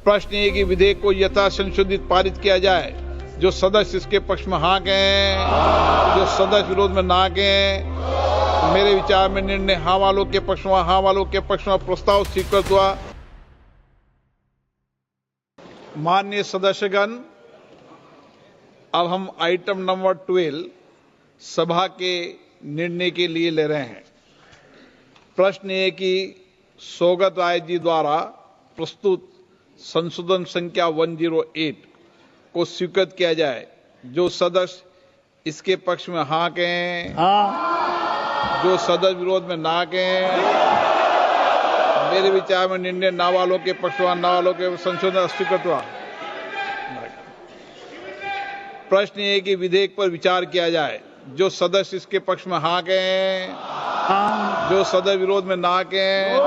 प्रश्न ये कि विधेयक को यथा संशोधित पारित किया जाए। जो सदस्य इसके पक्ष में हाँ कहें, जो सदस्य विरोध में ना कहें। मेरे विचार में निर्णय हाँ वालों के पक्ष में, हाँ वालों के पक्ष में प्रस्ताव स्वीकृत हुआ। माननीय सदस्यगण, अब हम आइटम नंबर 12 सभा के निर्णय के लिए ले रहे हैं। प्रश्न ये कि सौगत राय जी द्वारा प्रस्तुत संशोधन संख्या 108 को स्वीकृत किया जाए। जो सदस्य इसके पक्ष में हाँ कहें, जो सदस्य विरोध में ना कहें। मेरे विचार में निर्णय ना वालों के पक्ष में, ना वालों के संशोधन स्वीकृत हुआ। प्रश्न ये कि विधेयक पर विचार किया जाए। जो सदस्य इसके पक्ष में हाँ कहें, जो सदस्य विरोध में ना कहें।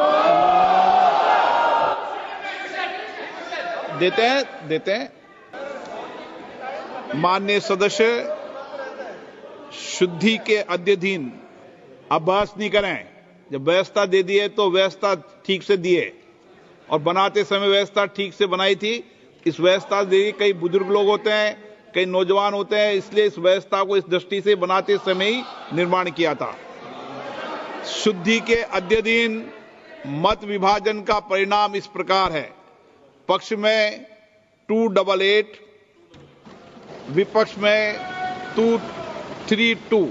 देते हैं। माननीय सदस्य, शुद्धि के अध्ययन अब बहस नहीं करें। जब व्यवस्था दे दी है तो व्यवस्था ठीक से दिए, और बनाते समय व्यवस्था ठीक से बनाई थी। इस व्यवस्था दे कई बुजुर्ग लोग होते हैं, कई नौजवान होते हैं, इसलिए इस व्यवस्था को इस दृष्टि से बनाते समय ही निर्माण किया था। शुद्धि के अध्ययन मत विभाजन का परिणाम इस प्रकार है। पक्ष में 288, विपक्ष में 232।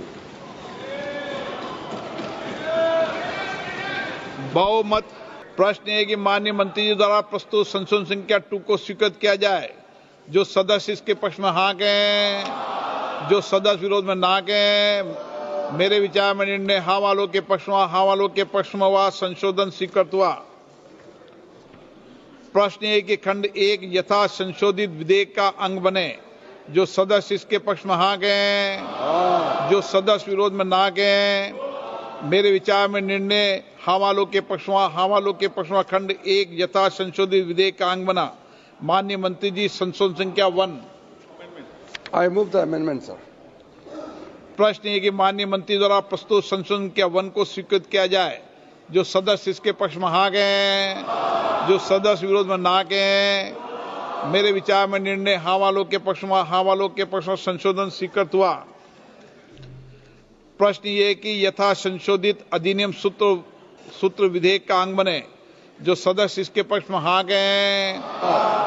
बहुमत। प्रश्न है कि माननीय मंत्री जी द्वारा प्रस्तुत संशोधन संख्या 2 को स्वीकृत किया जाए। जो सदस्य इसके पक्ष में हाँ कहें, जो सदस्य विरोध में ना कहें। मेरे विचार में निर्णय हाँ वालों के पक्ष में, हाँ वालों के पक्ष में हुआ। संशोधन स्वीकृत हुआ। प्रश्न है कि खंड 1 यथा संशोधित विधेयक का अंग बने। जो सदस्य इसके पक्ष में हाँ कहें, जो सदस्य विरोध में ना कहें। मेरे विचार में निर्णय हाँ वालों के पक्ष में, हाँ वालों के पक्ष में खंड 1 यथा संशोधित विधेयक का अंग बना। माननीय मंत्री जी, संशोधन संख्या 1। I move the amendment, sir. प्रश्न है कि माननीय मंत्री द्वारा प्रस्तुत संशोधन संख्या 1 को स्वीकृत किया जाए। जो सदस्य इसके पक्ष में हाँ कहें, जो सदस्य विरोध में ना कहें। मेरे विचार में निर्णय हाँ वालों के पक्ष में, हाँ वालों के पक्ष में संशोधन स्वीकृत हुआ। प्रश्न ये कि यथा संशोधित अधिनियम सूत्र विधेयक का अंग बने। जो सदस्य इसके पक्ष में हाँ कहें,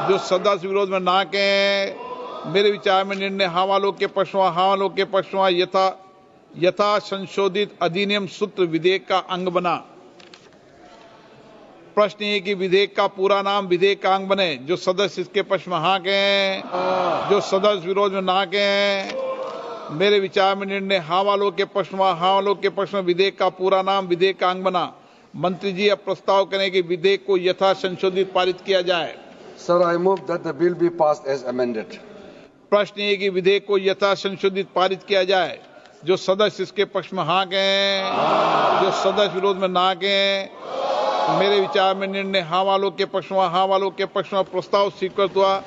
जो सदस्य विरोध में ना कहें। मेरे विचार में निर्णय हाँ वालों के पक्ष में, हाँ वालों के पक्ष में यथा संशोधित अधिनियम सूत्र विधेयक का अंग बना। प्रश्न ये कि विधेयक का पूरा नाम विधेयक का अंग बने। जो सदस्य इसके पक्ष में हाँ कहें, जो सदस्य विरोध में ना कहें। मेरे विचार में निर्णय हाँ वालों के पक्ष में, हाँ वालों के पक्ष में विधेयक का पूरा नाम विधेयक का अंग बना। मंत्री जी अब प्रस्ताव करें कि विधेयक को यथा संशोधित पारित किया जाए। Sir, I move that the bill be passed as amended. प्रश्न ये कि विधेयक को यथा संशोधित पारित किया जाए। जो सदस्य इसके पक्ष में हाँ कहें, जो सदस्य विरोध में ना कहें। मेरे विचार में निर्णय हाँ वालों के पक्ष में, हाँ वालों के पक्ष में प्रस्ताव स्वीकृत हुआ।